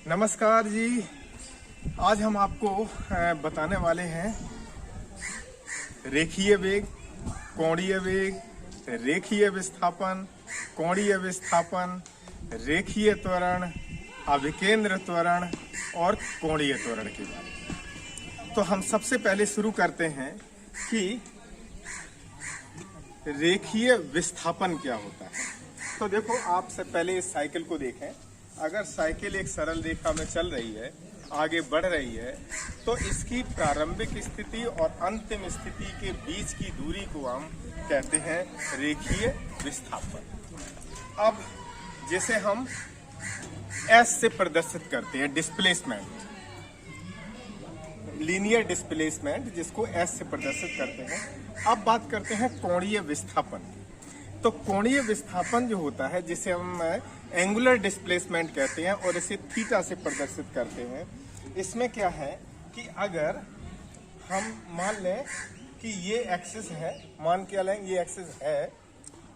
नमस्कार जी। आज हम आपको बताने वाले हैं रेखीय वेग, कोणीय वेग, रेखीय विस्थापन, कोणीय विस्थापन, रेखीय त्वरण, अभिकेंद्र त्वरण और कोणीय त्वरण के बारे में। तो हम सबसे पहले शुरू करते हैं कि रेखीय विस्थापन क्या होता है। तो देखो, आपसे पहले इस साइकिल को देखें। अगर साइकिल एक सरल रेखा में चल रही है, आगे बढ़ रही है, तो इसकी प्रारंभिक स्थिति और अंतिम स्थिति के बीच की दूरी को हम कहते हैं रेखीय विस्थापन। अब जैसे हम एस से प्रदर्शित करते हैं डिस्प्लेसमेंट, लीनियर डिस्प्लेसमेंट, जिसको एस से प्रदर्शित करते हैं। अब बात करते हैं कोणीय विस्थापन की। तो कोणीय विस्थापन जो होता है, जिसे हम एंगुलर डिस्प्लेसमेंट कहते हैं और इसे थीटा से प्रदर्शित करते हैं। इसमें क्या है कि अगर हम मान लें कि ये एक्सिस है, मान के लें ये एक्सिस है,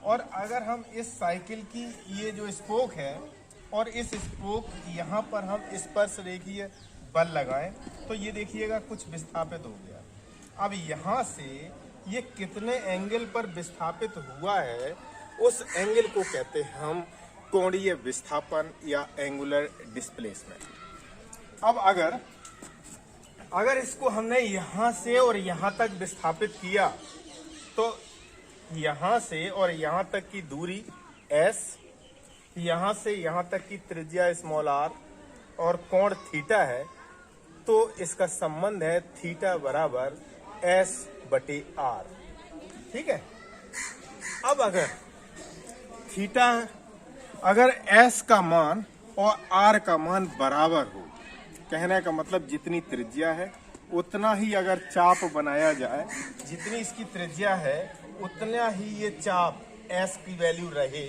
और अगर हम इस साइकिल की ये जो स्पोक है और इस स्पोक यहाँ पर हम स्पर्श रेखीय बल लगाएं, तो ये देखिएगा कुछ विस्थापित हो गया। अब यहाँ से ये कितने एंगल पर विस्थापित हुआ है, उस एंगल को कहते हैं हम कोणीय विस्थापन या एंगुलर डिस्प्लेसमेंट। अब अगर इसको हमने यहाँ से और यहाँ तक विस्थापित किया, तो यहाँ से और यहाँ तक की दूरी s, यहाँ से यहाँ तक की त्रिज्या स्मॉल r और कोण थीटा है, तो इसका संबंध है थीटा बराबर s/r। ठीक है। अब अगर s का मान और r का मान बराबर हो, कहने का मतलब जितनी त्रिज्या है उतना ही अगर चाप बनाया जाए, जितनी इसकी त्रिज्या है उतना ही ये चाप s की वैल्यू रहे,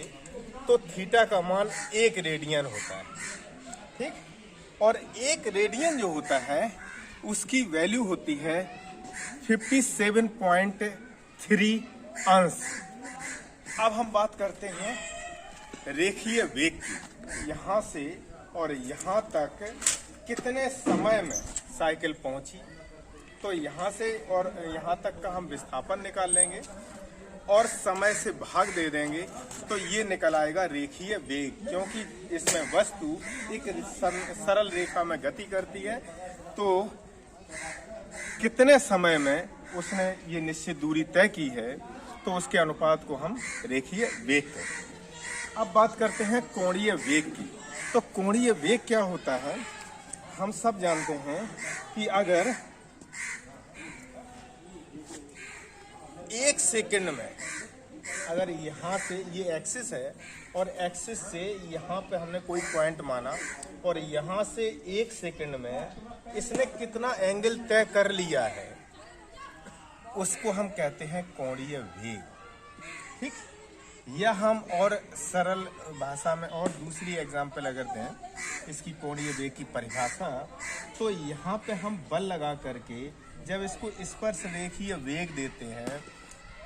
तो थीटा का मान 1 रेडियन होता है। ठीक। और 1 रेडियन जो होता है उसकी वैल्यू होती है 57.3 अंश। अब हम बात करते हैं रेखीय वेग की। यहाँ से और यहाँ तक कितने समय में साइकिल पहुंची, तो यहाँ से और यहाँ तक का हम विस्थापन निकाल लेंगे और समय से भाग दे देंगे, तो ये निकल आएगा रेखीय वेग। क्योंकि इसमें वस्तु एक सरल रेखा में गति करती है, तो कितने समय में उसने ये निश्चित दूरी तय की है, तो उसके अनुपात को हम रेखीय वेग कहते हैं। अब बात करते हैं कोणीय वेग की। तो कोणीय वेग क्या होता है, हम सब जानते हैं कि अगर 1 सेकंड में, अगर यहाँ से ये एक्सिस है और एक्सिस से यहाँ पे हमने कोई पॉइंट माना और यहाँ से 1 सेकंड में इसने कितना एंगल तय कर लिया है, उसको हम कहते हैं कोणीय वेग। ठीक। या हम और सरल भाषा में और दूसरी एग्जाम्पल अगर दें इसकी कोणीय वेग की परिभाषा, तो यहाँ पे हम बल लगा करके जब इसको स्पर्श रेखीय वेग देते हैं,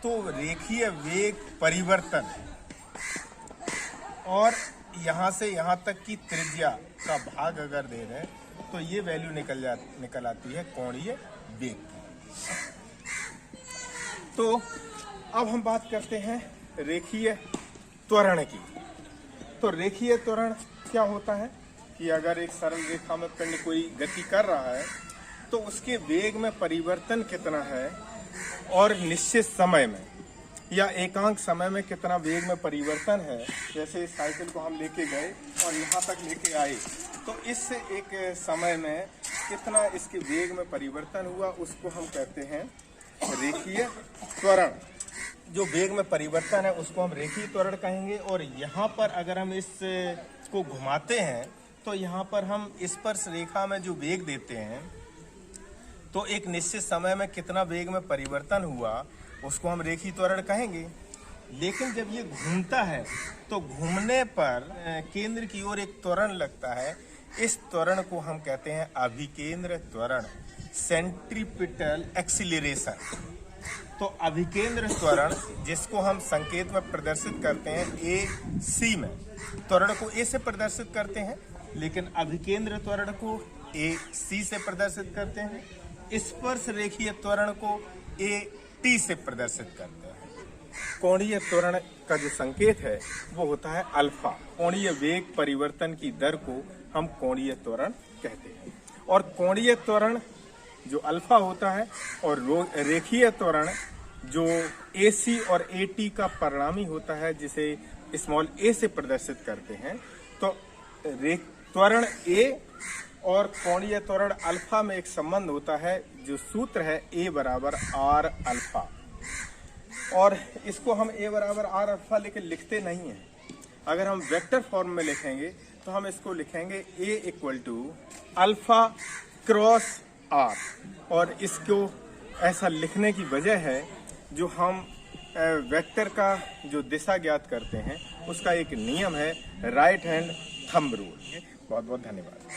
तो रेखीय वेग परिवर्तन और यहाँ से यहाँ तक की त्रिज्या का भाग अगर दे दें, तो ये वैल्यू निकल आती है कोणीय वेग की। तो अब हम बात करते हैं रेखीय त्वरण की। तो रेखीय त्वरण क्या होता है कि अगर एक सरल रेखा में पिंड कोई गति कर रहा है, तो उसके वेग में परिवर्तन कितना है और निश्चित समय में या एकांक समय में कितना वेग में परिवर्तन है। जैसे इस साइकिल को हम लेके गए और यहाँ तक लेके आए, तो इस एक समय में कितना इसके वेग में परिवर्तन हुआ, उसको हम कहते हैं रेखीय त्वरण। जो वेग में परिवर्तन है उसको हम रेखीय त्वरण कहेंगे। और यहाँ पर अगर हम इसको घुमाते हैं, तो यहाँ पर हम स्पर्श रेखा में जो वेग देते हैं, तो एक निश्चित समय में कितना वेग में परिवर्तन हुआ, उसको हम रेखीय त्वरण कहेंगे। लेकिन जब ये घूमता है, तो घूमने पर केंद्र की ओर एक त्वरण लगता है, इस त्वरण को हम कहते हैं अभिकेंद्र त्वरण, सेंट्रीपिटल एक्सीलरेशन। तो अभिकेंद्र त्वरण, जिसको हम संकेत में प्रदर्शित करते हैं AC में, त्वरण को A से प्रदर्शित करते हैं, लेकिन अभिकेंद्र त्वरण को ए सी से प्रदर्शित करते हैं, स्पर्श रेखीय त्वरण को ए टी से प्रदर्शित करते हैं। कोणीय त्वरण का जो संकेत है वो होता है अल्फा। कोणीय वेग परिवर्तन की दर को हम कोणीय त्वरण कहते हैं। और कोणीय त्वरण जो अल्फा होता है और रेखीय त्वरण जो AC और AT का परिणामी होता है, जिसे स्मॉल a से प्रदर्शित करते हैं। तो त्वरण A और कोणीय त्वरण अल्फा में एक संबंध होता है, जो सूत्र है A बराबर R अल्फा। और इसको हम A बराबर R अल्फा लेके लिखते नहीं हैं। अगर हम वेक्टर फॉर्म में लिखेंगे तो हम इसको लिखेंगे A equal to alpha cross R। और इसको ऐसा लिखने की वजह है, जो हम वेक्टर का जो दिशा ज्ञात करते हैं उसका एक नियम है, राइट हैंड थंब रूल। बहुत बहुत धन्यवाद।